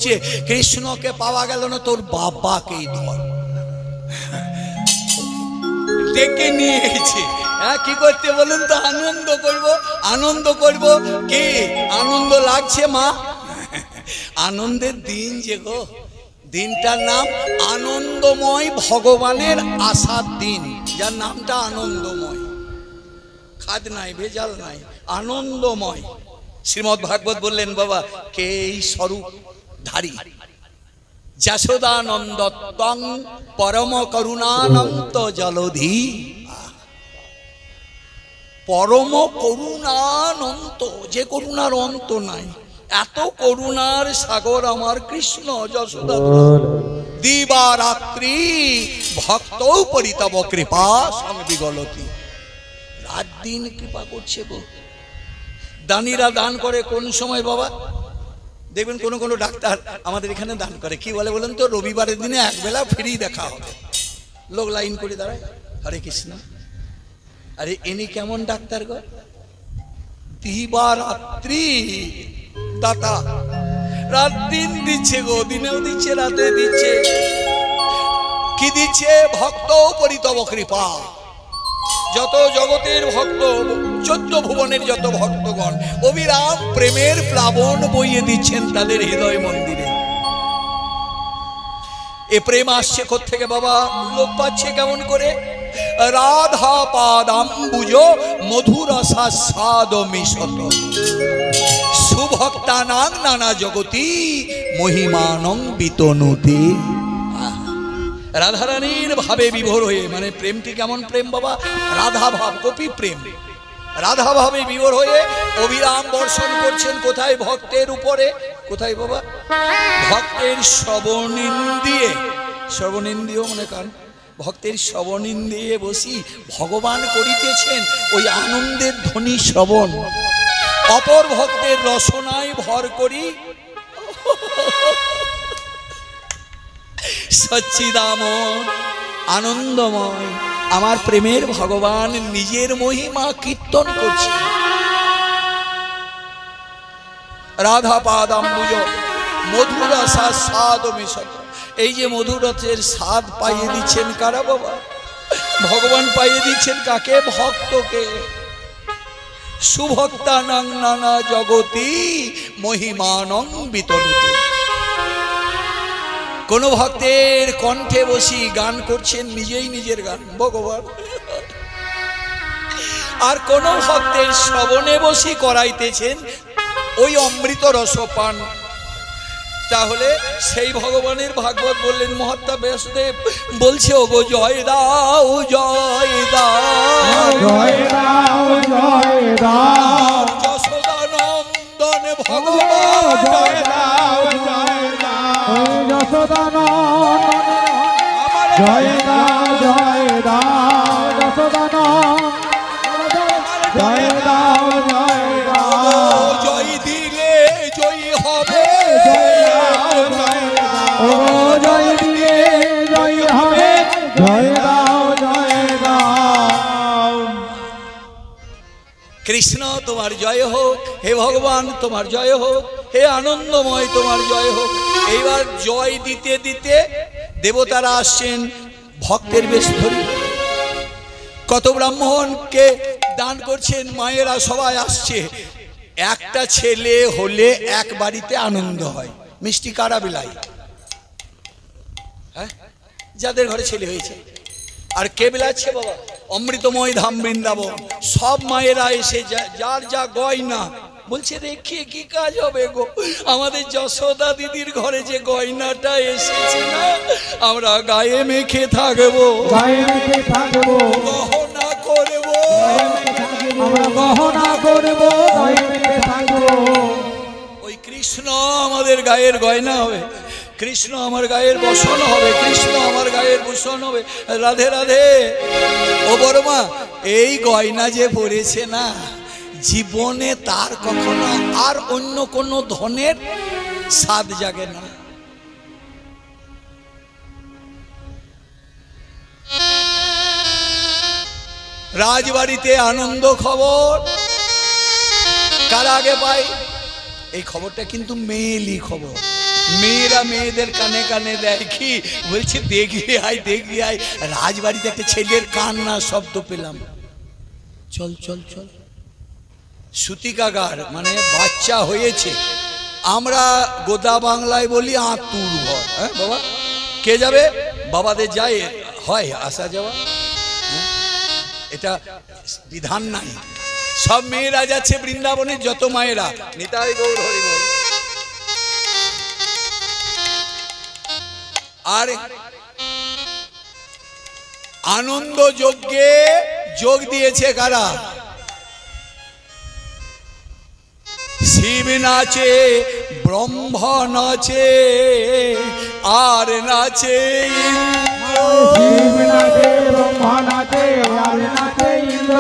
করছে, কৃষ্ণকে পাওয়া গেল না, তোর বাবাকেই ধর। ডেকে নিয়ে এসেছে। হ্যাঁ, কি করতে বলুন তো? আনন্দ করব। আনন্দ করব কি আনন্দ লাগছে মা? আনন্দের দিন যে গো, দিনটার নাম আনন্দময়, ভগবানের আসার দিন, যার নামটা আনন্দময়। খাদ নাই, ভেজাল নাই, আনন্দময়। শ্রীমদ্ ভাগবত বললেন বাবা, কে এই স্বরূপধারী যশোদানন্দত্বং পরম করুণানন্ত জলধি। পরম করুণানন্ত, যে করুণার অন্ত নাই, এত করুণার সাগর আমার কৃষ্ণ যশোদা। দিবা রাত্রি ভক্ত পরিতব কৃপা সংবিগলতি। রাত দিন কৃপা করছে গো। দানীরা দান করে কোন সময় বাবা? দেখবেন কোন কোন ডাক্তার আমাদের এখানে দান করে, কি বলে বলেন তো? রবিবারের দিনে একবেলা ফ্রি দেখা হবে। লোক লাইন করে দাঁড়ায়, হরে কৃষ্ণ। আরে ইনি কেমন ডাক্তার গো? দিবা রাত্রি দাতা, রাত দিন দিচ্ছে গো, দিনেও দিচ্ছে, রাতে দিচ্ছে। কি দিচ্ছে? ভক্ত পরিতব কৃপা। যত জগতের ভক্ত, 14 ভুবনের যত ভক্তগণ অবিরাম প্রেমের প্লাবন বইয়ে দিচ্ছেন তাদের হৃদয় মন্দিরে। এ প্রেম আসছে কোত্থেকে বাবা? লোক পাচ্ছে কেমন করে? রাধা পাদাম্বুজ মধুরসাস্বাদ মিশত সুভক্তানাং নানা জগতি মহিমানং বিতনুতে। রাধারানীর ভাবে বিভোর হয়ে, মানে প্রেমটি কেমন প্রেম বাবা? রাধা ভাব, গোপী প্রেম। রাধা ভাবে বিভোর হয়ে অবিরাম বর্ষণ করছেন কোথায়? ভক্তের উপরে। কোথায় বাবা? ভক্তের শ্রবণেন্দ্রিয়ে। শ্রবণেন্দ্রিয় মনে কান, ভক্তের শ্রবণেন্দ্রিয়ে বসি ভগবান করিতেছেন ওই আনন্দের ধ্বনি শ্রবণ। অপর ভক্তের রসনায় ভর করি সচ্চিদাময় আনন্দময় আমার প্রেমের ভগবান নিজের মহিমা কীর্তন করছে। রাধা পাদাম্বুজ মধুরসাস্বাদ মিশত। এই যে মধুরসের স্বাদ পাইয়ে দিচ্ছেন কারা বাবা? ভগবান পাইয়ে দিচ্ছেন কাকে? ভক্তকে। সুভক্তানাং নানা জগতি মহিমানং বিতনুতে। কোন ভক্তের কণ্ঠে বসি গান করছেন নিজেই নিজের গান ভগবান, আর কোন ভক্তের শ্রবণে বসি করাইতেছেন ওই অমৃত রসপান। তাহলে সেই ভগবানের ভাগবত বললেন মহাত্মা ব্যাসদেব বলছে, ও গো জয় দাও জয় দাও জয় দাও জয় দাও যশোদানন্দন ভগবান জয় দাও জয় দাও যশোদানন্দন জয় দাও জয় দাও যশোদানন্দন জয় দাও জয় দাও। জয় দিলে জয় হবে, জয় দাও জয় দাও। ও জয় দিলে জয় হবে, জয় দাও জয় দাও। কৃষ্ণ তোমার জয় হোক, হে ভগবান তোমার জয় হোক, হে আনন্দময় তোমার জয় হোক। এইবার জয় দিতে দিতে দেবতারা আসছেন ভক্তের বেশ ধরে। কত ব্রাহ্মণকে দান করছেন, মায়েরা সবাই আসছে। একটা ছেলে হলে এক বাড়িতে আনন্দ হয়। মিষ্টি কারা বিলাই? হ্যাঁ, যাদের ঘরে ছেলে হয়েছে। আর কে বিলাচ্ছে বাবা? অমৃতময় ধাম বৃন্দাবন। সব মায়েরা এসে যার যা গয়না বলছে, রেখে কি কাজ হবে গো? আমাদের যশোদা দিদির ঘরে যে গয়নাটা এসেছে না, আমরা গায়ে মেখে থাকবো, গায়ে মেখে থাকবো, গহনা করবো, আমরা গহনা করবো, গায়ে মেখে থাকবো। ওই কৃষ্ণ আমাদের গায়ের গয়না হবে, কৃষ্ণ আমার গায়ের বসন হবে, কৃষ্ণ আমার গায়ের ভূষণ হবে। রাধে রাধে। ও বড়মা, এই গয়না যে পড়েছে না, জীবনে তার কখনো আর অন্য কোনো ধনের স্বাদ জাগে না। রাজবাড়িতে আনন্দ খবর কার আগে পাই? এই খবরটা কিন্তু মেয়েলি খবর। মেয়েরা মেয়েদের কানে কানে দেয় কি বলছে, দেখবি আয় দেখবি আয়, রাজবাড়িতে একটা ছেলের কান্না শব্দ পেলাম, চল চল চল। সুতিকাগার মানে বাচ্চা হয়েছে, আমরা গোদা বাংলায় বলি আতুর ঘর। হ্যাঁ বাবা, কে যাবে? বাবাদের যায়, হয় আসা যাওয়া, এটা বিধান নাই। সব মেয়েরা যাচ্ছে বৃন্দাবনের, যত মায়েরা, নিতাই গৌর হরি বল। আর আনন্দ যজ্ঞে যোগ দিয়েছে কারা? শিব নাচে, ব্রহ্মা নাচে, আর নাচে ইন্দ্র। শিব নাচে, ব্রহ্মা নাচে, আর নাচে ইন্দ্র।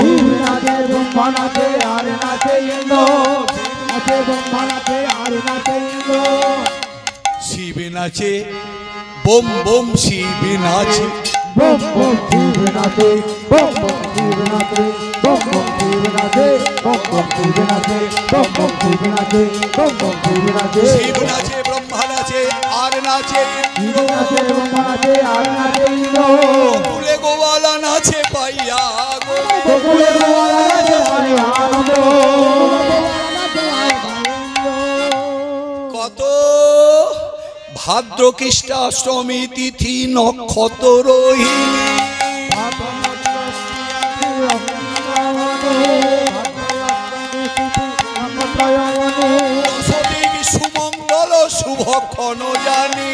শিব নাচে, ব্রহ্মা নাচে, আর নাচে ইন্দ্র। নাচে ব্রহ্মা নাচে, আর নাচে ইন্দ্র। শিব নাচে, বোম বোম শিব নাচে, বোম বোম শিব নাচে, বোম বোম শিব নাচে, বোম বোম শিব নাচে, বোম বোম শিব নাচে, বোম বোম শিব নাচে, বোম বোম শিব নাচে। শিব নাচে, ব্রহ্মা নাচে, আর নাচে শিব নাচে, ব্রহ্মা নাচে, আর নাচে ইন্দ্র। গোকুলে গোপালা নাচে পাইয়া গো, গোকুলে গোপালা নাচে পাইয়া আনন্দ। কত ভাদ্র কৃষ্ণ অষ্টমী তিথি নক্ষত্র রোহিণী, দশদিক সুমঙ্গল শুভক্ষণ জানি,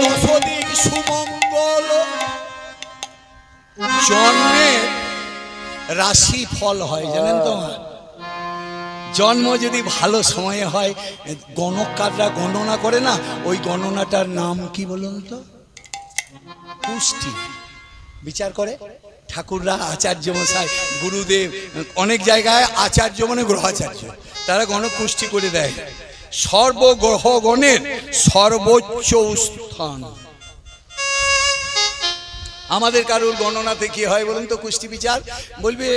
দশদিক সুমঙ্গল। জন্মের রাশি ফল হয় জানেন তো, জন্ম যদি ভালো সময়ে হয়, গণককাররা গণনা করে না, ওই গণনাটার নাম কি বলুন তো? কুষ্টি। বিচার করে ঠাকুররা, আচার্য মশাই, গুরুদেব, অনেক জায়গায় আচার্য মানে গ্রহাচার্য, তারা গণকুষ্টি করে দেয়। সর্বগ্রহগণের সর্বোচ্চ স্থান। আমাদের কারুর গণনাতে কি হয় বলুন তো? কুষ্টি বিচার বলবে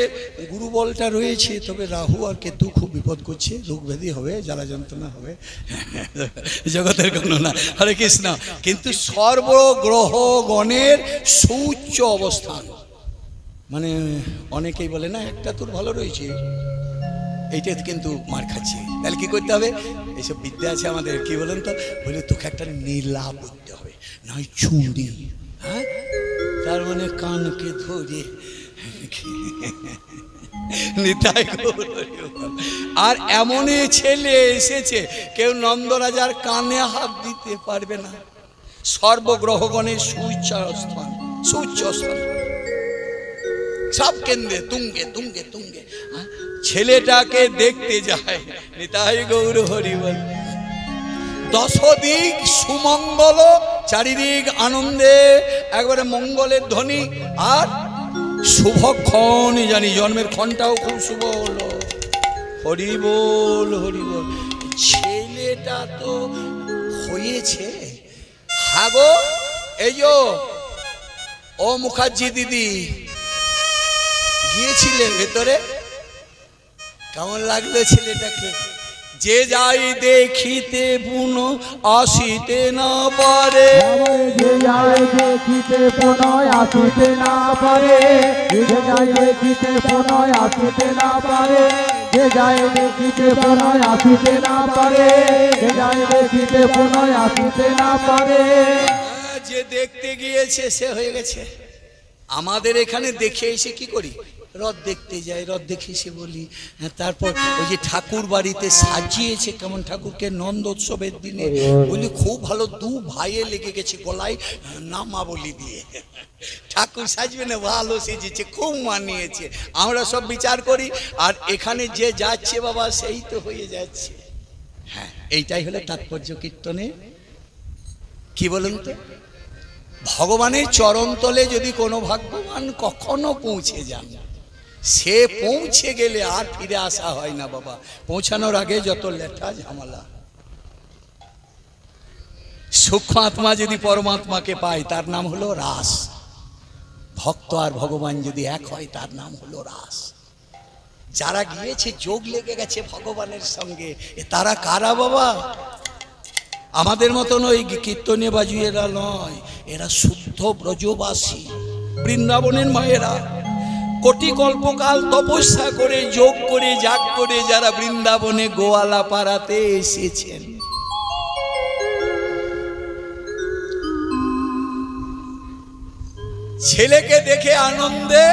গুরু বলটা রয়েছে, তবে রাহু আর কেতু খুব বিপদ করছে, রোগ ব্যাধি হবে, জ্বালা যন্ত্রণা হবে, জগতের গণনা। হরে কৃষ্ণ। কিন্তু সর্বগ্রহগণের সুউচ্চ অবস্থান, মানে অনেকেই বলে না একটা তোর ভালো রয়েছে, এইটা কিন্তু মার খাচ্ছে। তাহলে কি করতে হবে? এইসব বিদ্যা আছে আমাদের, কি বলেন তো? বলে তোকে একটা নীলা করতে হবে, নয় চুড়ি। হ্যাঁ, তার মানে কানকে ধরে নিতাই গৌর। আর এমনই ছেলে এসেছে, কেউ নন্দরাজার কানে হাত দিতে পারবে না। সর্বগ্রহগণের সুউচ্চ স্থান, সুউচ্চ স্থান, সব কেন্দ্রে তুঙ্গে তুঙ্গে তুঙ্গে। ছেলেটাকে দেখতে যায়, নিতাই গৌর হরি বল। দশদিক সুমঙ্গল, চারিদিক আনন্দে একবারে মঙ্গলের ধ্বনি, আর শুভক্ষণ জানি, জন্মের ক্ষণটাও খুব শুভ হলো। হরি বল হরি বল। ছেলেটা তো হয়েছে। হাগো, এই যো ও মুখার্জি দিদি, গিয়েছিলেন ভেতরে? কেমন লাগলো ছেলেটাকে? যে যাই দেখিতে পুন আসিতে না পারে, যে যাই দেখিতে পুন আসিতে না পারে, যে যাই দেখিতে পুন আসিতে না পারে, যে যাই দেখিতে পুন আসিতে না পারে, যে যাই দেখিতে পুন আসিতে না পারে। যে দেখতে গিয়েছে সে হয়ে গেছে। আমাদের এখানে দেখে এসে কি করি? রথ দেখতে যাই, রথ দেখে এসে বলি। তারপর ওই যে ঠাকুর বাড়িতে সাজিয়েছে কেমন ঠাকুরকে নন্দোৎসবের দিনে, বলি খুব ভালো, দু ভাইয়ে লেগে গেছে গলায় নামাবলি দিয়ে। ঠাকুর সাজবে না, ভালো সেজেছে, খুব মানিয়েছে। আমরা সব বিচার করি, আর এখানে যে যাচ্ছে বাবা সেই তো হয়ে যাচ্ছে। হ্যাঁ, এইটাই হলো তাৎপর্য কীর্তনে। কি বলুন তো? ভগবানের চরণতলে যদি কোনো ভাগ্যবান কখনো পৌঁছে যান, সে পৌঁছে গেলে আর ফিরে আসা হয় না বাবা। পৌঁছানোর আগে যত লেঠা ঝামেলা। সূক্ষ্ম আত্মা যদি পরমাত্মাকে পায় তার নাম হলো রাস। ভক্ত আর ভগবান যদি এক হয় তার নাম হলো রাস। যারা গিয়েছে যোগ লেগে গেছে ভগবানের সঙ্গে, তারা কারা বাবা? আমাদের মতন ওই কীর্তনে বাজুয়েরা নয়, এরা শুদ্ধ ব্রজবাসী, বৃন্দাবনের মায়েরা। কোটি কল্পকাল তপস্যা করে, যোগ করে, যাগ করে যারা বৃন্দাবনে গোয়ালা পাড়াতে এসেছেন। ছেলেকে দেখে আনন্দে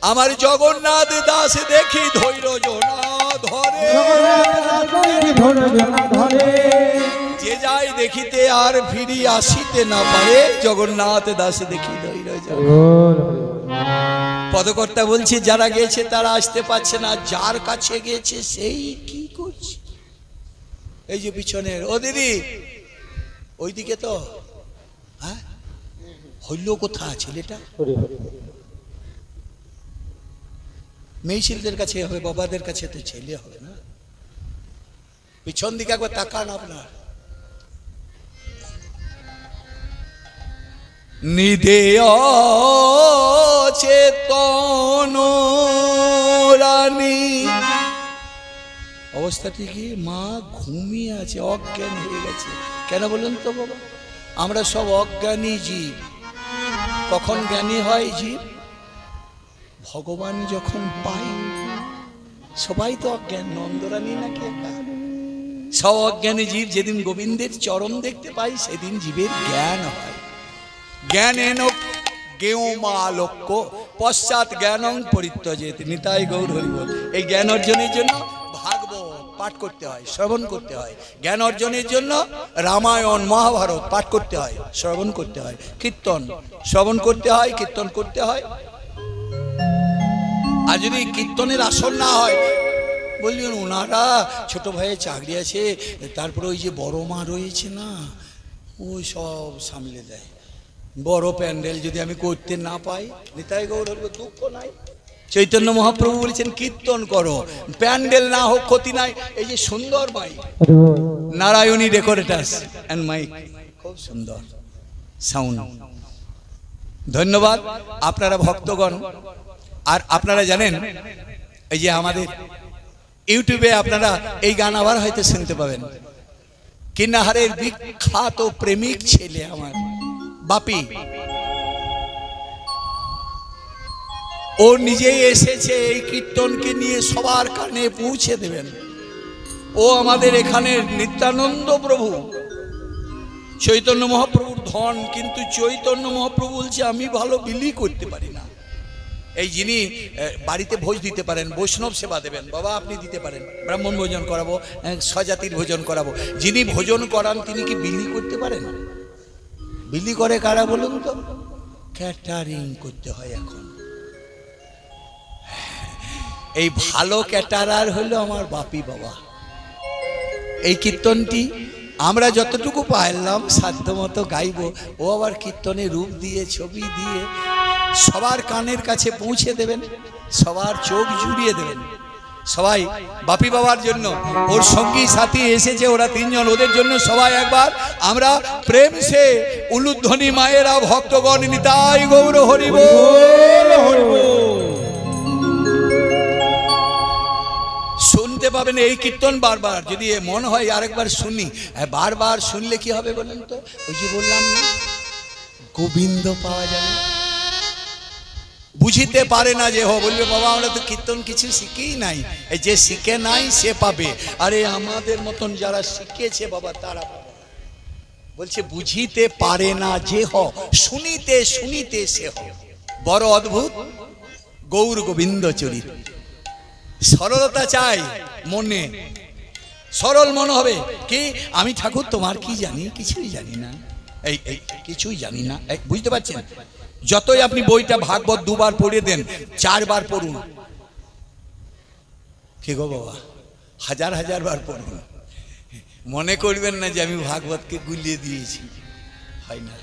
আমার জগন্নাথ দাস দেখি ধৈর্য না ধরে, যে যাই দেখিতে আর ফিরি আসিতে না পারে, জগন্নাথ দাস দেখি ধৈর্য। পদকর্তা বলছে যারা গেছে তারা আসতে পারছে না, যার কাছে গেছে সেই কি করছে। এই যে পিছনের ও দিদি, ওইদিকে তো হ্যাঁ হইল কোথায় ছেলেটা? মেয়ে ছেলেদের কাছে হবে, বাবাদের কাছে তো ছেলে হবে না। পিছন দিকে একবার তাকান আপনার। নিদেয় চেতন রানী, অবস্থাটি কি? মা ঘুমিয়ে আছে, অজ্ঞান হয়ে গেছে। কেন বলুন তো বাবা? আমরা সব অজ্ঞানী জীব। কখন জ্ঞানী হয় জীব? ভগবান যখন পাই। সবাই তো অজ্ঞান, নন্দরানী নাকি একা? সব অজ্ঞানী জীব যেদিন গোবিন্দের চরণ দেখতে পাই সেদিন জীবের জ্ঞান হয়। জ্ঞানেন জ্ঞেয়মালোক্য পশ্চাৎ জ্ঞানং পরিত্যজেত, নিতাই গৌর হরি বল। এই জ্ঞান অর্জনের জন্য ভাগবত পাঠ করতে হয়, শ্রবণ করতে হয়। জ্ঞান অর্জনের জন্য রামায়ণ মহাভারত পাঠ করতে হয়, শ্রবণ করতে হয়। কীর্তন শ্রবণ করতে হয়, কীর্তন করতে হয়। আর যদি কীর্তনের আসর না হয়, বললেন ওনারা ছোট ভাইয়ের চাকরি আছে, তারপরে ওই যে বড় মা রয়েছে না, ওই সব সামলে দেয়। বড় প্যান্ডেল যদি আমি করতে না পাই, নিতাই গৌর হরি বল, দুঃখ নাই। চৈতন্য মহাপ্রভু বলেছেন কীর্তন করো, প্যান্ডেল না হোক ক্ষতি নাই। এই যে সুন্দর mic, Narayani decorators and mic, খুব সুন্দর সাউন্ড। ধন্যবাদ আপনারা ভক্তগণ। আর আপনারা জানেন এই যে আমাদের ইউটিউবে আপনারা এই গান আবার হয়তো শুনতে পাবেন। কিন্নাহারের বিখ্যাত প্রেমিক ছেলে আমার বাপি, ও নিজেই এসেছে এই কীর্তনকে নিয়ে সবার কানে পৌঁছে দেবেন। ও আমাদের এখানের নিত্যানন্দ প্রভু, চৈতন্য মহাপ্রভুর ধন। কিন্তু চৈতন্য মহাপ্রভু বলছে আমি ভালো বিলি করতে পারি না। এই যিনি বাড়িতে ভোজ দিতে পারেন, বৈষ্ণব সেবা দেবেন, বাবা আপনি দিতে পারেন, ব্রাহ্মণ ভোজন করাবো, স্বজাতির ভোজন করাবো। যিনি ভোজন করান তিনি কি বিলি করতে পারেন? বিলি করে কারা বলুন তো? ক্যাটারিং করতে হয় এখন। এই ভালো ক্যাটারার হলো আমার বাপি বাবা। এই কীর্তনটি আমরা যতটুকু পাইলাম সাধ্য মতো গাইব। ও আবার কীর্তনে রূপ দিয়ে, ছবি দিয়ে সবার কানের কাছে পৌঁছে দেবেন, সবার চোখ জুড়িয়ে দেবেন। সবাই বাপি বাবার জন্য, ওর সঙ্গী সাথী এসেছে ওরা তিনজন, ওদের জন্য সবাই একবার আমরা প্রেম সে উলুধ্বনি মায়েরা ভক্তগণ নিতাই গৌর হরি বল। শুনতে পাবেন এই কীর্তন বারবার। যদি মন হয় আরেকবার শুনি, বারবার শুনলে কি হবে বলেন তো? ওই যে বললাম না, গোবিন্দ পাওয়া যাবে। বুঝিতে পারে না যে হো, বলবে বাবা আমরা তো কীর্তন কিছু শিখেই নাই। এই যে শিখে নাই সে পাবে। আরে আমাদের মতন যারা শিখেছে বাবা তারা পাবে। বলছে বুঝিতে পারে না যে হ, শুনিতে শুনিতে সে হ। বড় অদ্ভুত গৌর গোবিন্দ চরিত। সরলতা চাই মনে, সরল মনে হবে কি আমি ঠাকুর তোমার কি জানি, কিছুই জানি না, এই কিছুই জানি না। বুঝতে পারছেন? যতই আপনি বইটা ভাগবত দুবার পড়ে দেন, 4 বার পড়ুন, কি গো বাবা, 1000 বার পড়ুন, মনে করবেন না যে আমি ভাগবতকে গুলিয়ে দিয়েছি। হয় না।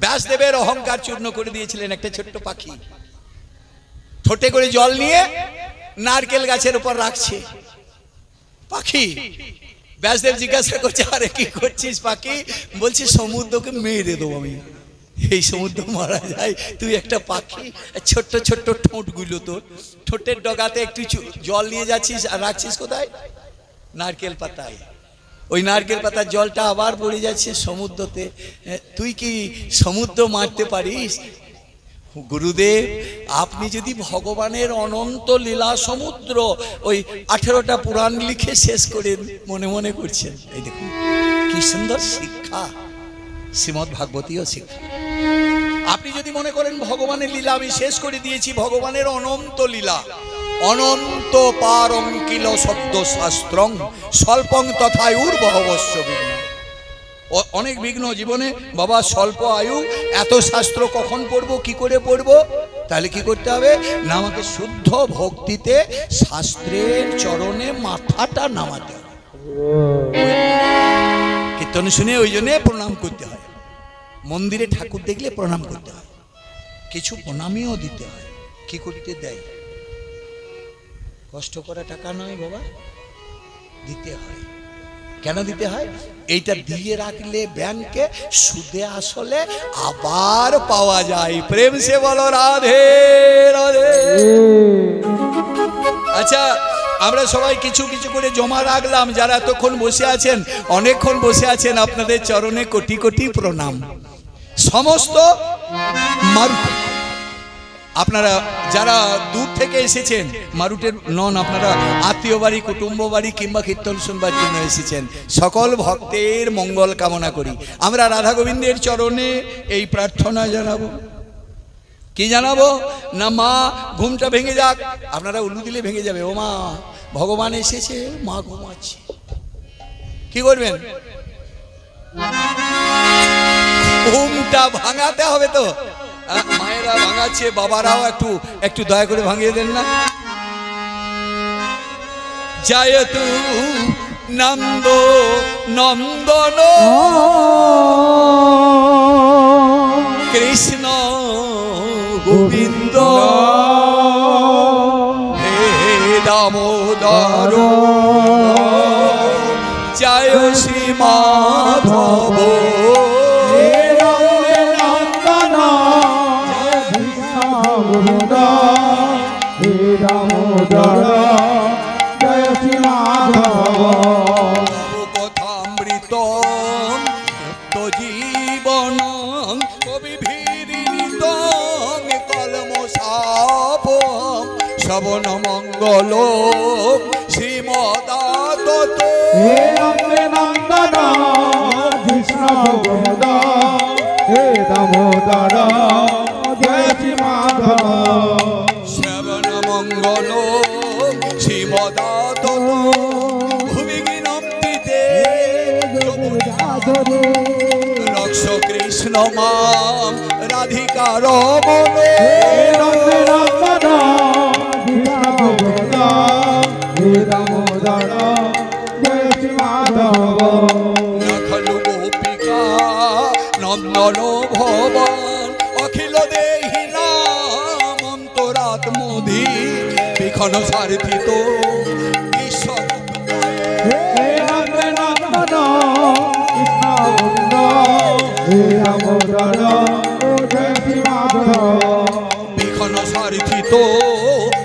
ব্যাসদেবের অহংকার চূর্ণ করে দিয়েছিলেন একটা ছোট্ট পাখি, ঠোঁটে করে জল নিয়ে নারকেল গাছের উপর রাখছে। পাখি, ব্যাসদেব জিজ্ঞাসা করছে আরে কি করছিস পাখি? বলছে সমুদ্রকে মেরে দেবো আমি। এই সমুদ্র মারা যায়, তুই একটা পাখি, ছোট্ট ছোট্ট ঠোঁটগুলো, তোর ঠোঁটের ডগাতে একটু জল নিয়ে যাচ্ছিস আর রাখছিস কোথায়? নারকেল পাতায়। ওই নারকেল পাতার জলটা আবার পড়ে যাচ্ছে সমুদ্রতে। তুই কি সমুদ্র মারতে পারিস? গুরুদেব, আপনি যদি ভগবানের অনন্ত লীলা সমুদ্র ওই 18টা পুরাণ লিখে শেষ করে মনে মনে করছেন, এই দেখুন কি সুন্দর শিক্ষা, শ্রীমদ্ ভাগবতীয় শিক্ষা। আপনি যদি মনে করেন ভগবানের লীলা আমি শেষ করে দিয়েছি, ভগবানের অনন্ত লীলা, অনন্ত পারঙ্কিল শব্দ শাস্ত্রং স্বল্পং তথায়ুর বহবস্য বিঘ্ন। অনেক বিঘ্ন জীবনে বাবা, স্বল্প আয়ু, এত শাস্ত্র কখন পড়বো, কি করে পড়বো? তাহলে কি করতে হবে না, আমাকে শুদ্ধ ভক্তিতে শাস্ত্রের চরণে মাথাটা নামাতে হবে। কীর্তন শুনে ওই জন্যে প্রণাম করতে হয়, মন্দিরে ঠাকুর দেখলে প্রণাম করতে হয়, কিছু প্রণামীও দিতে হয়। কি করতে দেয়? কষ্ট করা টাকা নয় বাবা, দিতে হয়। কেন দিতে হয়? এইটা দিয়ে রাখলে ব্যাংকে সুদে আসলে আবার পাওয়া যায়। প্রেম সে বলো রাধে রাধে। আচ্ছা, আমরা সবাই কিছু কিছু করে জমা রাখলাম। যারা এতক্ষণ বসে আছেন, অনেকক্ষণ বসে আছেন, আপনাদের চরণে কোটি কোটি প্রণাম। সমস্ত মারুট, আপনারা যারা দূর থেকে এসেছেন, মারুটের নন, আপনারা আত্মীয় বাড়ি, কুটুম্ব বাড়ি কিংবা কীর্তন শুনবার জন্য এসেছেন, সকল ভক্তের মঙ্গল কামনা করি। আমরা রাধা গোবিন্দের চরণে এই প্রার্থনা জানাবো। কি জানাবো না, মা ঘুমটা ভেঙে যাক। আপনারা উল্লু দিলে ভেঙে যাবে। ও মা, ভগবান এসেছে, মা ঘুমাচ্ছে, কি করবেন? ঘুমটা ভাঙাতে হবে তো। মায়েরা ভাঙাচ্ছে, বাবারাও একটু একটু দয়া করে ভাঙিয়ে দেন না। জয়তু নন্দ নন্দন কৃষ্ণ গোবিন্দ হে দামোদর জয় শ্রী মাধব দামোদর জয় শ্রী মাধব। কথামৃত জীবন কবি ভীরিত কলমসাপ শ্রবণ মঙ্গল শ্রীমদাত হে নন্দন কৃষ্ণ গোবিন্দ হে দামোদর জয় শ্রী মাধব। মঙ্গল শ্রীমদাত ভূমিগিনন্দিতে রক্ষ কৃষ্ণ মাম রাধিকার মনে খলু গোপিকা নন্দন ভবন অখিল দেহি নাম অন্তরাত্মধি বিখন সারথিত ঈশ্বর বিখন সারথিত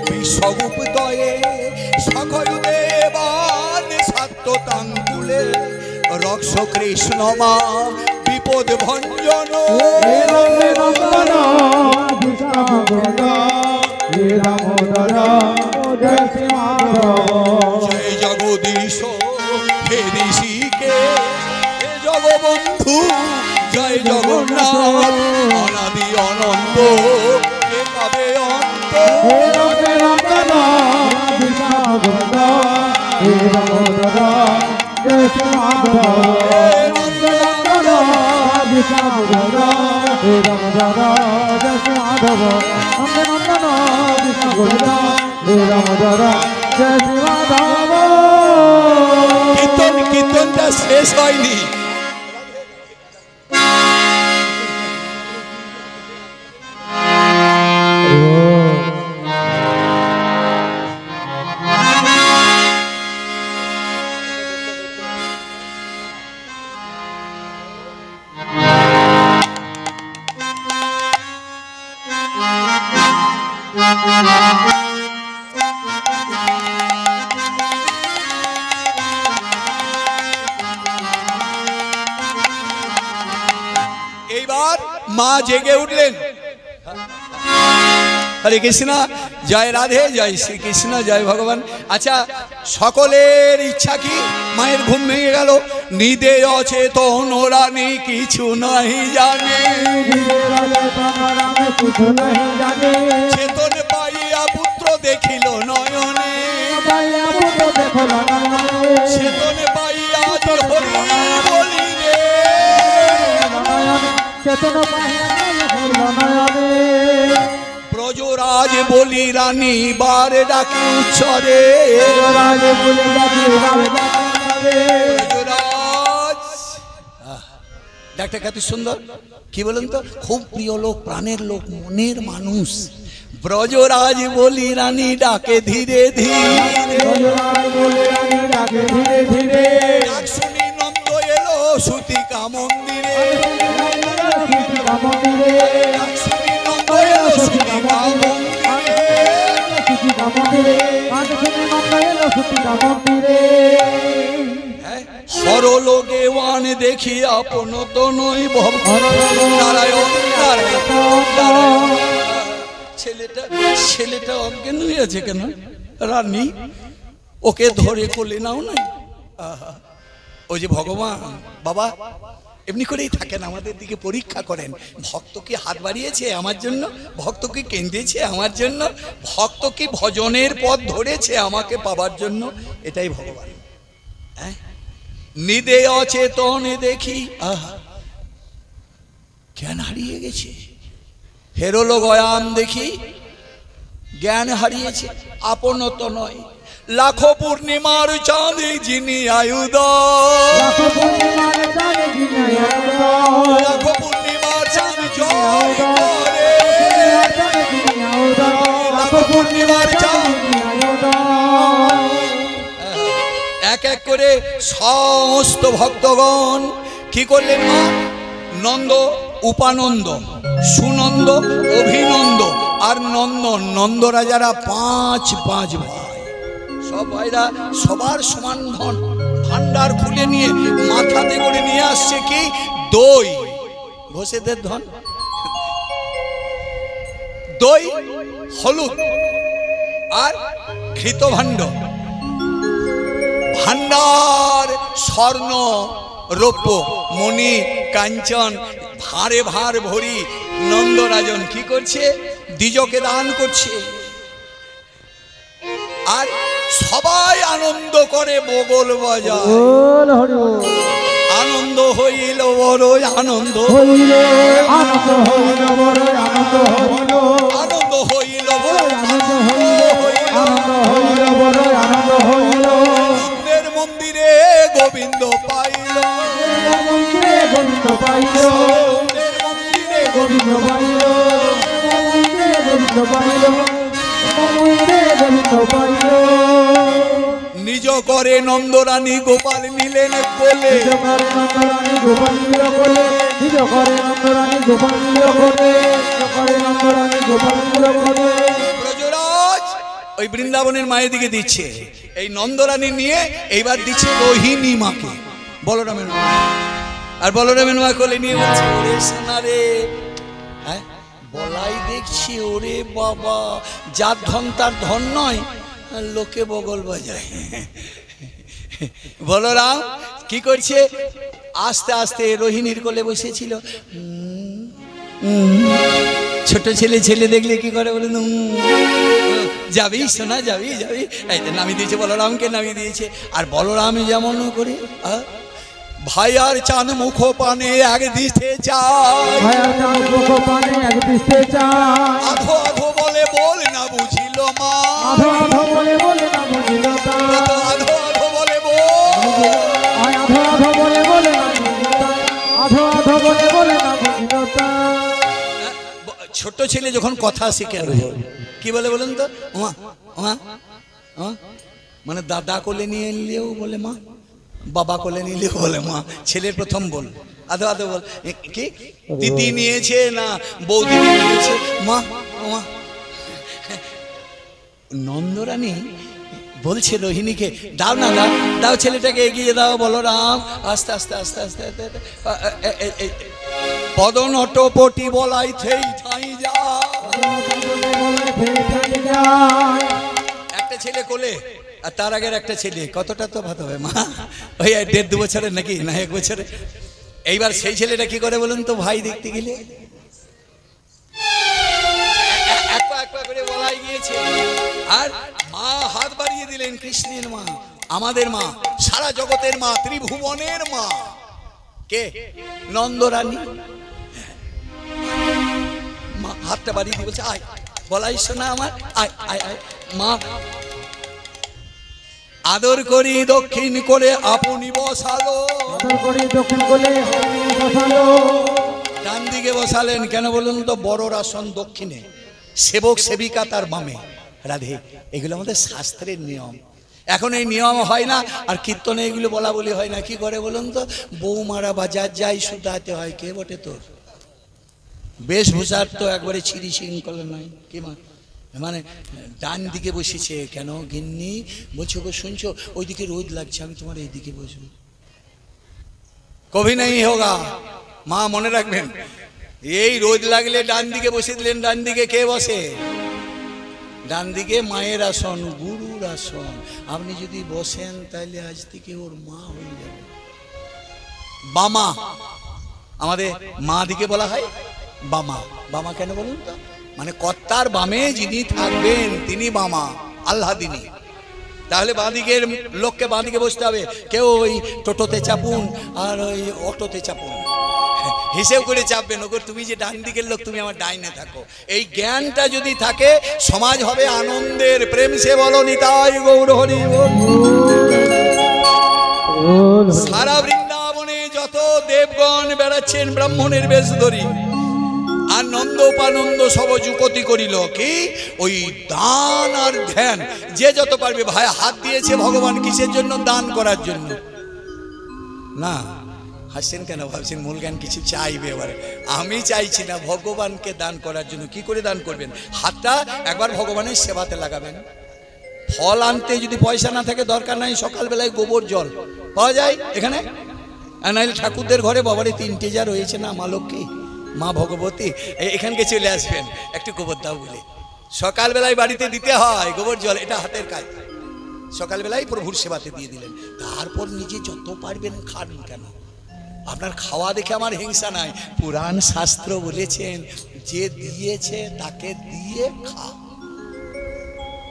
বিশ্বগুপ্তয়ে সকল দেবান সাত্যতাঙ্কুলে রক্ষ কৃষ্ণ মা বিপদ ভঞ্জন জয় জগদীশ হে ঋষিকে হে জগবন্ধু জয় জগন্নাথ অনাদি অনন্ত কে পাবে অন্ত কীর্তনটা শেষ হয়নি। এইবার মা জেগে উঠলেন। হরে কৃষ্ণ, জয় রাধে, জয় শ্রীকৃষ্ণ, জয় ভগবান। আচ্ছা, সকলের ইচ্ছা কি? মায়ের ঘুম ভেঙে গেল। নিদে অচেতন রানী কিছু নাহি জানে, চেতন পাইয়া পুত্র দেখিল নয়নে, চেতন পাইয়া হরি বলিলে, ব্রজরাজ বলি রানী বার ডাকি উচ্চরে, ডাক্তার কত সুন্দর, কি বলেন তো, খুব প্রিয় লোক, প্রাণের লোক, মনের মানুষ। ব্রজরাজ বলি রানী ডাকে ধীরে ধীরে, ডাক শুনি নন্দ এলো সুতিকা মন্দিরে, ডাক শুনি নন্দ এলো সুতিকা মন্দিরে। হরলোকে ওয়ান দেখি আপন তো নই ভব নারায়ণ নারায়ণ। ছেলেটা অজ্ঞান হয়ে আছে কেন? রানী ওকে ধরে কোলে নাও না। ওই যে ভগবান বাবা এমনি করেই থাকেন, আমাদের দিকে পরীক্ষা করেন। ভক্ত কি হাত বাড়িয়েছে আমার জন্য? ভক্ত কি কেঁদেছে আমার জন্য? ভক্ত কি ভজনের পথ ধরেছে আমাকে পাবার জন্য? এটাই ভগবান। হ্যাঁ, নিদে অচেতনে দেখি জ্ঞান হারিয়ে গেছে, হেরোলো গয়ান দেখি জ্ঞান হারিয়েছে, আপন তো নয়। লাখো পূর্ণিমার চাঁদে যিনি আয়ুধ, লাখো পূর্ণিমার চাঁদ জয় করে, লাখো পূর্ণিমার চাঁদ। এক এক করে সমস্ত ভক্তগণ কি করলেন? মা নন্দ, উপানন্দ, সুনন্দ, অভিনন্দ আর নন্দন, নন্দ রাজারা পাঁচ ভাই, সব ভাইরা সবার সমান ধন ভান্ডার খুলে নিয়ে মাথাতে করে নিয়ে আসছে কি? দই, ঘোষেদের ধন, দই, হলুদ আর ঘৃত ভাণ্ড, ভান্ডার, স্বর্ণ, রৌপ্য, মণি, কাঞ্চন, ভারে ভার ভরি নন্দরাজন কি করছে? দ্বিজকে দান করছে। আর সবাই আনন্দ করে, বগল বাজায়। আনন্দ হইল বড় আনন্দ, আনন্দ হইল বড় আনন্দ, আনন্দ হইল বড় আনন্দ হইল। মন্দিরে গোবিন্দ পাইল, গোবিন্দ পাইল, মন্দিরে গোবিন্দ পাইল, গোবিন্দ পাইল, গোবিন্দ পাইল। নিজ করে নন্দরানী গোপাল মিলেন বলে, নিজ করে নন্দরানী গোপাল বলে। ব্রজরাজ ওই বৃন্দাবনের মায়ের দিকে দিচ্ছে, এই নন্দরানী নিয়ে এইবার দিচ্ছে রোহিণী মাকে, বলরামের মা। আর বলরামের মা কোলে নিয়ে বলছে, ওরে সোনা রে, হ্যাঁ বলাই দেখছি, ওরে বাবা, যার ধন তার ধন নয়, লোকে বগল বাজায়। বলরাম কি করছে? আস্তে আস্তে রোহিণীর কোলে বসেছিল। ছোট ছেলে দেখলে কি করে বলে, যাবি সোনা, যাবি যাবি, এই নামিয়ে দিয়েছে, বলরামকে নামিয়ে দিয়েছে। আর বলরাম যেমন করে ভাই আর চাঁদ মুখ পানে এক দিতে চায়, আধো আধো বলে বল না বুঝিল মা, আধো আধো বলে না বুঝিল, আধো আধো বলে ছোট ছেলে যখন কথা শিখে কি বলে বলেন তো? মানে দাদা কোলে নিয়ে এলেও বলে মা, বাবা কোলে নিলেও বলে মা। ছেলের প্রথম বল, আধো আধো বল। কি দিদি নিয়েছে না বৌদি নিয়েছে, মা মা। নন্দরানী বলছে রোহিণীকে, দাও না, দাও দাও, ছেলেটাকে এগিয়ে দাও। বলরাম আস্তে আস্তে আস্তে আস্তে আস্তে পদনটপটি বলাই থেই ঠাই যা। একটা ছেলে কোলে, আর তার আগের একটা ছেলে, কতটা তো ভাত হবে মা, ওই 1.5-2 বছরের নাকি না 1 বছরে। এইবার সেই ছেলেটা কি করে বলুন তো ভাই দেখতে গেলে, এক পা করে বলাই গিয়েছে, আর মা হাত বাড়িয়ে দিলেন, কৃষ্ণের মা, আমাদের মা, সারা জগতের মা, ত্রিভুবনের মা কে? নন্দরানী। মা হাতটা বাড়িয়ে দিয়ে বলছে, আয় বলাই শোনা আমার, আয় আয় আয়। মা আদর করি দক্ষিণ করে আপনি বসালো, ডান দিকে বসালেন কেন বলুন তো? বড় আসন দক্ষিণে, সেবক সেবিকা তার বামে। রাধে, এগুলো আমাদের শাস্ত্রের নিয়ম। এখন এই নিয়ম হয় না, আর কীর্তনে এগুলো বলা বলি হয় না। কি করে বলুন তো? বৌমারা বাজার যাই শুধাতে হয়, কে বটে তোর? বেশভূষার তো একবারে ছিঁড়ি শৃঙ্খলা নাই। কি মানে ডান দিকে বসেছে কেন? গিন্নি বলছো গো, শুনছো ওইদিকে রোদ লাগছে, আমি তোমার এইদিকে বসবো। কভি নেই হোগা, মা মনে রাখবেন, এই রোদ লাগলে ডান দিকে বসে দিলেন। ডান দিকে কে বসে? ডান দিকে মায়ের আসন, গুরুর আসন। আপনি যদি বসেন তাহলে আজ থেকে ওর মা হয়ে যাবে। বামা, আমাদের মা দিকে বলা হয় বামা। বামা কেন বলুন তো? মানে কর্তার বামে যিনি থাকবেন তিনি বামা, আল্লাহ দিনী। তাহলে বাঁদিকের লোককে বাঁদিকে বসতে হবে। কেউ ওই টোটোতে চাপুন আর ওই অটোতে চাপুন, হিসেব করে চাপবেন। ওগো তুমি যে ডান দিকের লোক, তুমি আমার ডাইনে থাকো। এই জ্ঞানটা যদি থাকে, সমাজ হবে আনন্দের। প্রেম সে বলো নিতাই গৌর হরি বল। সারা বৃন্দাবনে যত দেবগণ বেড়াচ্ছেন ব্রাহ্মণের বেশ ধরি, আর নন্দ উপানন্দ সব যুগতি করিল কি? ওই দান আর ধ্যান। যে যত পারবে, ভাই হাত দিয়েছে ভগবান কিসের জন্য? দান করার জন্য না। হাসছেন কেন? ভাবছেন মূল জ্ঞান কিছু চাইবে। এবারে আমি চাইছি না, ভগবানকে দান করার জন্য। কি করে দান করবেন? হাতটা একবার ভগবানের সেবাতে লাগাবেন। ফল আনতে যদি পয়সা না থাকে, দরকার নাই, সকালবেলায় গোবর জল পাওয়া যায় এখানে। আর নাহলে ঠাকুরদের ঘরে বাবারে 3টে যা রয়েছে না, মা লক্ষ্মী, মা ভগবতী, এখানকে চলে আসবেন একটু গোবর দাও বলে। সকালবেলায় বাড়িতে দিতে হয় গোবর জল, এটা হাতের কাজ। সকালবেলায় প্রভুর সেবাতে দিয়ে দিলেন। তারপর নিজে যত পারবেন খান। কেন? আপনার খাওয়া দেখে আমার হিংসা নাই। পুরাণ শাস্ত্র বলেছেন, যে দিয়েছে তাকে দিয়ে খা।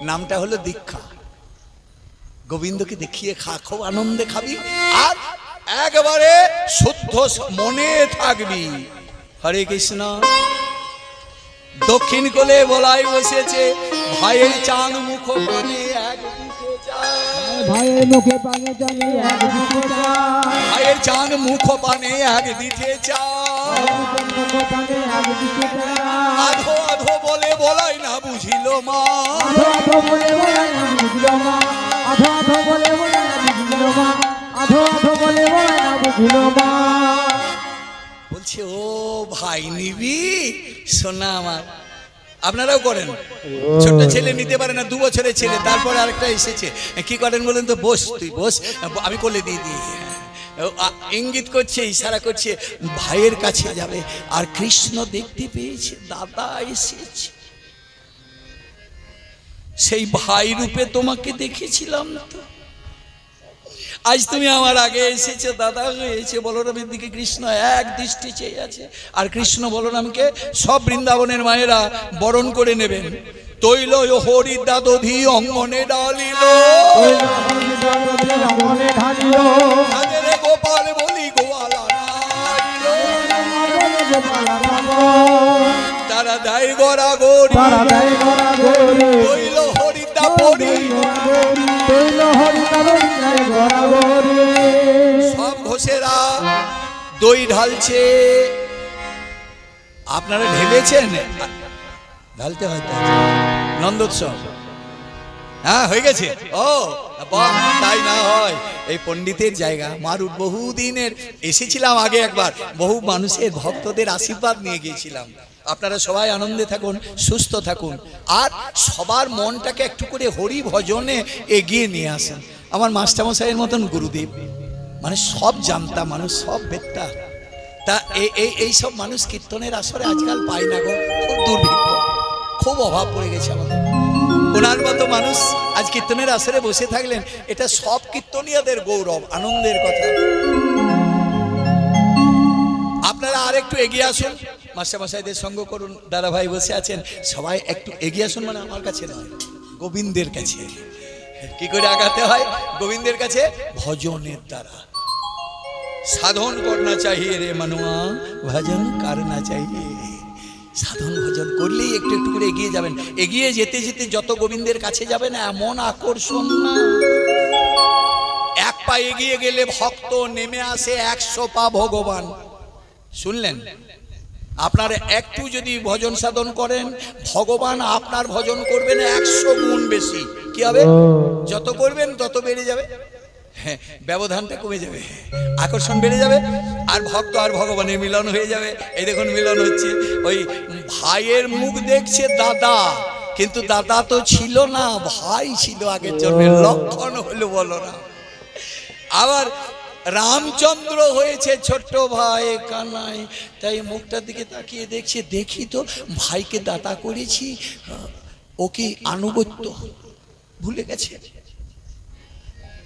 নামটা হলো দীক্ষা। গোবিন্দকে দেখিয়ে খা, খুব আনন্দে খাবি, আর একবারে শুদ্ধ মনে থাকবি। হরে কৃষ্ণ। দক্ষিণ কোলে বলাই বসেছে, ভাইয়ের চাঁদ মুখ পানে একদিকে যায়, ভাইয়ের মুখে পানে জানি একদিকে যায়, ভাইয়ের চাঁদ মুখ পানে একদিকে যায়, আধো আধো বলে বলাই না বুঝিল মা, আধো আধো বলে বলাই না বুঝিল মা, আধো আধো বলে বলাই না বুঝিল মা, আধো আধো বলে বলাই না বুঝিল মা। বলছে ও ভাই নিবি সোনা আমার। আপনারাও করেন। ছোট্ট ছেলে নিতে পারে না, 2 বছরের ছেলে। তারপরে আরেকটা এসেছে, কি করেন বলেন তো? বস, তুই বস, আমি কোলে দিয়ে দিই। ইঙ্গিত করছে, ইশারা করছে, ভাইয়ের কাছে যাবে। আর কৃষ্ণ দেখতে পেয়েছে দাদা এসেছে। সেই ভাই রূপে তোমাকে দেখেছিলাম তো, আজ তুমি আমার আগে এসেছো, দাদা হয়েছে। বলরামের দিকে কৃষ্ণ এক দৃষ্টি চেয়ে আছে। আর কৃষ্ণ বলরামকে সব বৃন্দাবনের মায়েরা বরণ করে নেবেন। তৈল হরিদা দধি অঙ্গনে ডালিল, গোপাল বলি গোয়ালা তারা দেয় গড়া গড়ি, তৈল হরিদা পড়ি, সব ঘোষেরা দই ঢালছে। আপনারা ঢেলেছেন? ঢালতে হয় নন্দোৎসব। হ্যাঁ হয়ে গেছে। ও তাই না হয়, এই পণ্ডিতের জায়গা। মারুট বহুদিনের এসেছিলাম আগে একবার, বহু মানুষের ভক্তদের আশীর্বাদ নিয়ে গিয়েছিলাম। আপনারা সবাই আনন্দে থাকুন, সুস্থ থাকুন, আর সবার মনটাকে একটু করে হরি ভজনে এগিয়ে নিয়ে আসেন। আমার মাস্টারমশাইয়ের মতন গুরুদেব, মানে সব জানতা মানুষ, সব বেত্তা, তা এই সব মানুষ কীর্তনের আসরে আজকাল পাই না গো, খুব দুর্ভিক্ষ, খুব অভাব পড়ে গেছে আমাদের। ওনার মতো মানুষ আজ কীর্তনের আসরে বসে থাকলেন, এটা সব কীর্তনীয়দের গৌরব, আনন্দের কথা। আপনারা আর একটু এগিয়ে আসুন, মাস্টারমশাইদের সঙ্গ করুন, দাদা ভাই বসে আছেন, সবাই একটু এগিয়ে আসুন, মানে আমার কাছে নয়, গোবিন্দের কাছে। কি করে আগাতে হয়? গোবিন্দের কাছে ভজনের দ্বারা। সাধন করনা চাহিয়ে রে মনুয়া, ভজন করনা চাহিয়ে। সাধন ভজন করলেই একটু একটু করে এগিয়ে যাবেন। এগিয়ে যেতে যেতে যত গোবিন্দের কাছে যাবেন, এমন আকর্ষণ না, এক পা এগিয়ে গেলে ভক্ত নেমে আসে 100 পা ভগবান। শুনলেন? আপনার একটু যদি ভজন সাধন করেন, ভগবান আপনার ভজন করবেন 100 গুণ বেশি। কি হবে? যত করবেন তত বেড়ে যাবে, হ্যাঁ, ব্যবধানটা কমে যাবে, আকর্ষণ বেড়ে যাবে, আর ভক্ত আর ভগবানের মিলন হয়ে যাবে। এই দেখুন মিলন হচ্ছে, ওই ভাইয়ের মুখ দেখছে দাদা, কিন্তু দাদা তো ছিল না, ভাই ছিল আগের জন্মের, লক্ষণ হলো বলো না। আবার রামচন্দ্র হয়েছে ছোট্ট ভাই কানাই, তাই মুখটার দিকে তাকিয়ে দেখছে, দেখি তো ভাইকে দাতা করেছি, ও কি আনুগত্য ভুলে গেছে।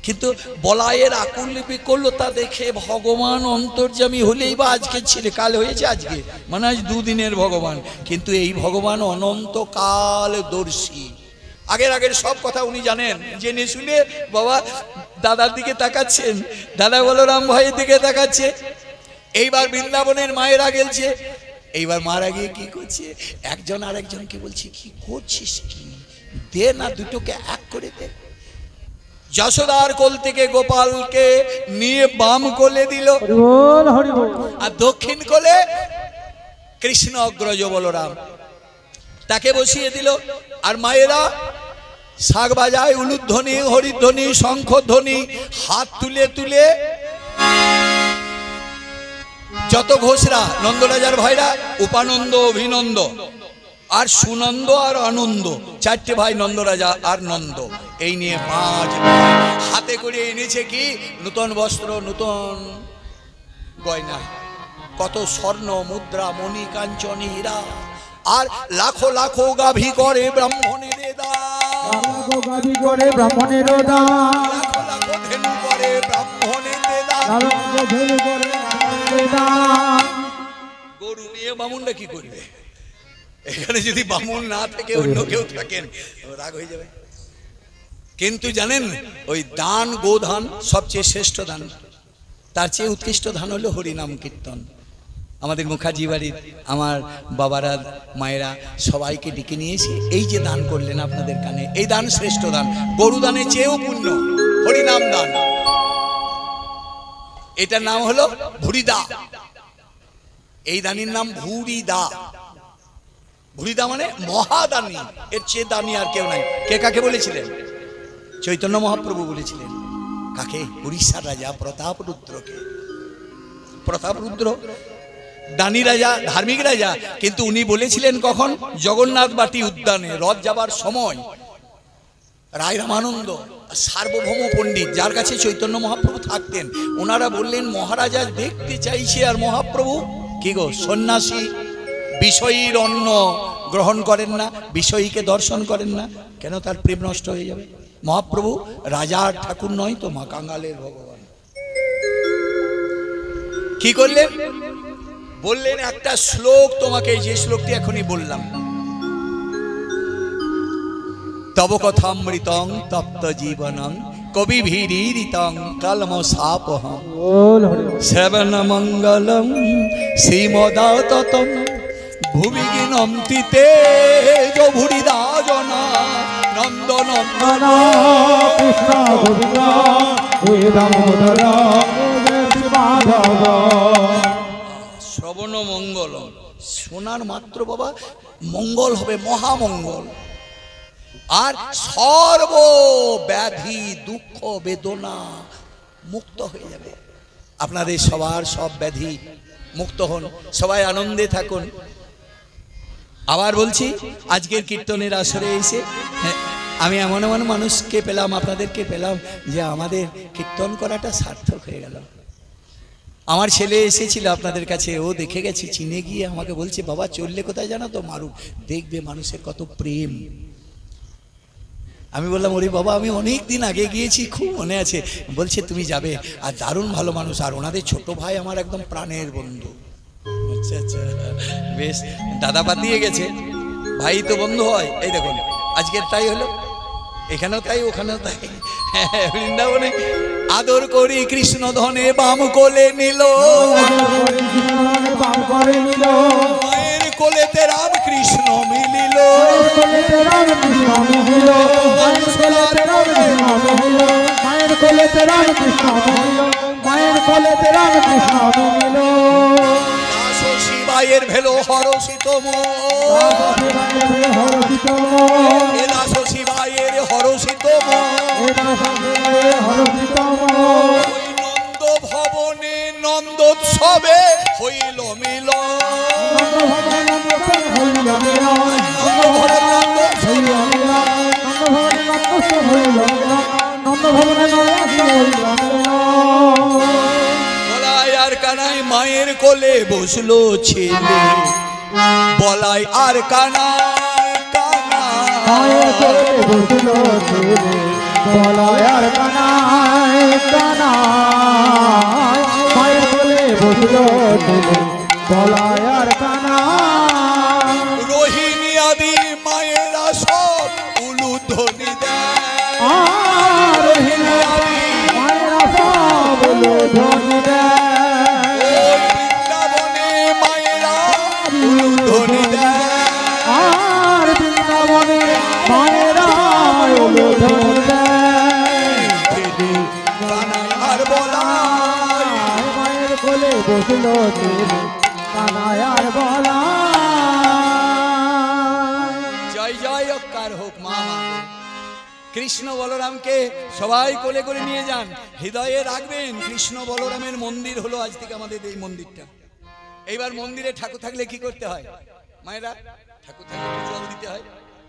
কিন্তু বলায়ের আকুল লিপি করলো, তা দেখে ভগবান অন্তর্যামী হলেই বা আজকে ছিল, কাল হয়েছে, আজকে মানে আজ দুদিনের ভগবান, কিন্তু এই ভগবান অনন্তকাল দর্শী। আগের সব কথা উনি জানেন, জেনে শুনে বাবা দাদার দিকে তাকাচ্ছেন, দাদা বলরাম ভাইয়ের দিকে তাকাচ্ছে। এইবার বৃন্দাবনের মায়েরা গেলছে, এইবার মারা গিয়ে কি করছে, একজন আর একজনকে বলছে, কি করছিস, কি দে না, দুটোকে এক করে দে। যশোদার কোল থেকে গোপালকে নিয়ে বাম কোলে দিল, আর দক্ষিণ কোলে কৃষ্ণ অগ্রজ বলরাম, তাকে বসিয়ে দিল। আর মায়েরা শাক বাজায়, উলুধ্বনি, হরিধ্বনি, শঙ্খধ্বনি, হাত তুলে তুলে যত ঘোষরা, নন্দরাজার ভাইরা, উপানন্দ, অভিনন্দ, আর সুনন্দ আর আনন্দ, 4টে ভাই, নন্দরাজা আর নন্দ, এই নিয়ে 5 ভাই হাতে করে এনেছে কি নূতন বস্ত্র, নূতন গয়না, কত স্বর্ণ মুদ্রা, মণি, কাঞ্চন, হীরা, আর লাখো লাখো গাভী করে ব্রাহ্মণের দান, লাখো লাখো ধেনু করে ব্রাহ্মণের দান। গরু নিয়ে বামুনটা কি করবে? এখানে যদি বামুন না থেকে অন্য কেউ থাকেন, রাগ হয়ে যাবে। কিন্তু জানেন, ওই দান, গোধান সবচেয়ে শ্রেষ্ঠ দান, তার চেয়ে উৎকৃষ্ট দান হলো হরিনাম কীর্তন। আমাদের মুখার্জি বাড়ির আমার বাবারা, মায়েরা সবাইকে ডেকে নিয়ে এসে এই যে দান করলেন আপনাদের কানে, এই দান শ্রেষ্ঠ দান, গরু দানের চেয়েও পুণ্য হরিনাম দান। এটার নাম হলো ভুরিদা, এই দানির নাম ভুরিদা। ভুরিদা মানে মহাদানী, এর চেয়ে দানি আর কেউ নাই। কে কাকে বলেছিলেন? চৈতন্য মহাপ্রভু বলেছিলেন। কাকে? উড়িষ্যার রাজা প্রতাপরুদ্রকে। প্রতাপরুদ্র দানি রাজা, ধার্মিক রাজা, কিন্তু উনি বলেছিলেন কখন? জগন্নাথ বাটি উদ্যানে রথ যাবার সময় রায় রামানন্দ, সার্বভৌম পণ্ডিত, যার কাছে চৈতন্য মহাপ্রভু থাকতেন, ওনারা বললেন, মহারাজা দেখতে চাইছে, আর মহাপ্রভু কি গো সন্ন্যাসী, বিষয়ীর অন্ন গ্রহণ করেন না, বিষয়ীকে দর্শন করেন না, কেন? তার প্রেম নষ্ট হয়ে যাবে। মহাপ্রভু রাজার ঠাকুর নয় তো, মা কাঙ্গালের ভগবান। কি করলেন? বললেন একটা শ্লোক তোমাকে, যে শ্লোকটি এখনই বললাম, তব কথামৃতং তপ্ত জীবনং কবিভিরীরিতং কলমশাপহং শ্রবণ মঙ্গলম শ্রীমদাততম ভুবি গিনন্তি তেজ ভুরিদা জনা নন্দনন্দন কৃষ্ণ গোবিন্দ দামোদর মাধব। শ্রবণ মঙ্গল, শোনার মাত্র বাবা মঙ্গল হবে, মহামঙ্গল। আর সর্ব ব্যাধি, দুঃখ, বেদনা মুক্ত হয়ে যাবে। আপনাদের সবার সব ব্যাধি মুক্ত হন, সবাই আনন্দে থাকুন। আবার বলছি, আজকের কীর্তনের আসরে এসে আমি এমন এমন মানুষকে পেলাম, আপনাদেরকে পেলাম, যে আমাদের কীর্তন করাটা সার্থক হয়ে গেল। আমার ছেলে এসেছিল আপনাদের কাছে, ও দেখে গেছে, চিনে গিয়ে আমাকে বলছে, বাবা চললে কোথায় জানো তো? মারুফ, দেখবে মানুষের কত প্রেম। আমি বললাম, ওরে বাবা, আমি অনেক দিন আগে গিয়েছি, খুব মনে আছে। বলছে তুমি যাবে, আর দারুণ ভালো মানুষ, আর ওনাদের ছোট ভাই আমার একদম প্রাণের বন্ধু। আচ্ছা আচ্ছা, বেশ, দাদা পাতিয়ে গেছে, ভাই তো বন্ধু হয়। এই দেখুন, আজকের তাই হলো, এখানেও তাই, ওখানেও তাই। বৃন্দাবনে আদর করি কৃষ্ণ ধনে বাম কোলে নিল, মায়ের কোলেতে রাম কৃষ্ণ মিলিল, মায়ের কোলেতে রাম কৃষ্ণ মিলিল, মায়ের কোলেতে রাম কৃষ্ণ মিলিল। শিবায়ের ভেলো হরষিত শিবায়ের হরষিত নন্দ ভবনে নন্দোৎসবে হইল মিল, আর কানাই মায়ের কোলে বসলো ছেলে, বলাই আর কানাই মায়ের কোলে বসলো ছেলে, বলাই আর কানাই কানাই, মায়ের কোলে বসলো ছেলে, বলাই আর কানাই। রোহিণী আদি মায়েরা সব উলুধ্বনি দেয়, রোহিণী আদি মায়েরা সব উলুধ্বনি দেয়, আর বৃন্দাবনে মায়েরা উলুধ্বনি দেয়, আর বলাই মায়ের কোলে বসলো ছেলে, কানাই আর বলাই। জয় জয় অকার হোক মা। কৃষ্ণ বলরামকে সবাই কোলে করে নিয়ে যান, হৃদয়ে রাখবেন। কৃষ্ণ বলরামের মন্দির হলো আজ থেকে আমাদের এই মন্দিরটা। এইবার মন্দিরে ঠাকুর থাকলে কি করতে হয় মায়েরা? ঠাকুর থাকলে একটু জল দিতে হয়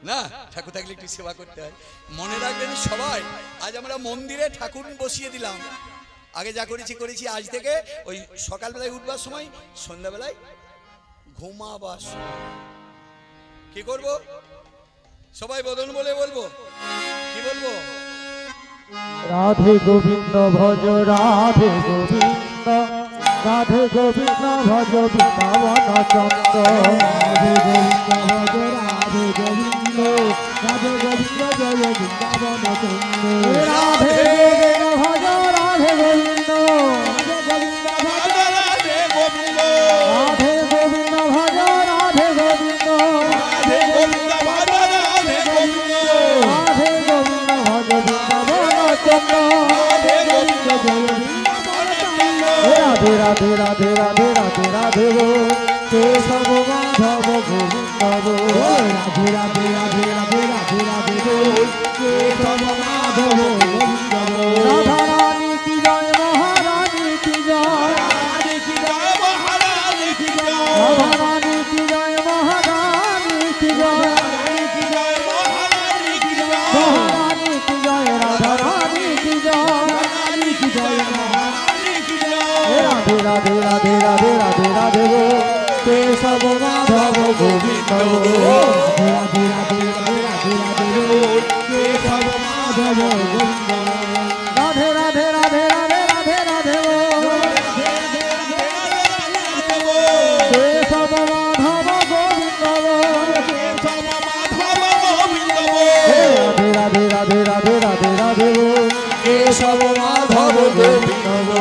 না, ঠাকুর থাকলে একটু সেবা করতে হয়। মনে রাখবেন সবাই, আজ আমরা মন্দিরে ঠাকুর বসিয়ে দিলাম। আগে যা করেছি করেছি, আজ থেকে ওই সকালবেলায় উঠবার সময়, সন্ধ্যাবেলায় ঘুমাবার সময় কি করব? সবাই বদন বলে বলবো, কি বলবো? রাধে গোবিন্দ ভজ রাধে গোবিন্দ, রাধে গোবিন্দ ভজ বৃন্দাবন চন্দ্র, রাধে গোবিন্দ ভজ রাধে গোবিন্দ, রাধে গোবিন্দ জয় বৃন্দাবন চন্দ্র, রাধে গোবিন্দ ভজ রাধে গোবিন্দ, রাধে গোবিন্দ ভজ রাধে গোবিন্দ, রাধে গোবিন্দ ভজ রাধে গোবিন্দ, রাধে গোবিন্দ ভজ বৃন্দাবন চন্দ্র, রাধে গোবিন্দ জয় রাধে রাধে রাধে রাধে রাধে রাধে গো কেশব মাধব গোবিন্দ গো, রাধে রাধে রাধে রাধে রাধে রাধে গো কেশব মাধব গোবিন্দ গো। রাধা রানী কি জয়, মহারানী কি জয়, রাধা রানী কি জয়, মহারানী কি জয়, রাধা রানী কি জয়, মহারানী কি জয়, মহারানী কি জয়, মহারানী কি জয়, রাধা রানী কি জয়, রানী কি জয়, রাধে রাধে রাধে রাধে রাধে রাধে গো কেশব মাধব গোবিন্দ গো, রাধে রাধে রাধে রাধে রাধে গো কেশব মাধব গোবিন্দ, রাধে রাধে রাধে রাধে রাধে রাধে গো কেশব মাধব গোবিন্দ গো, রাধে রাধে রাধে রাধে রাধে রাধে গো কেশব মাধব গোবিন্দ গো।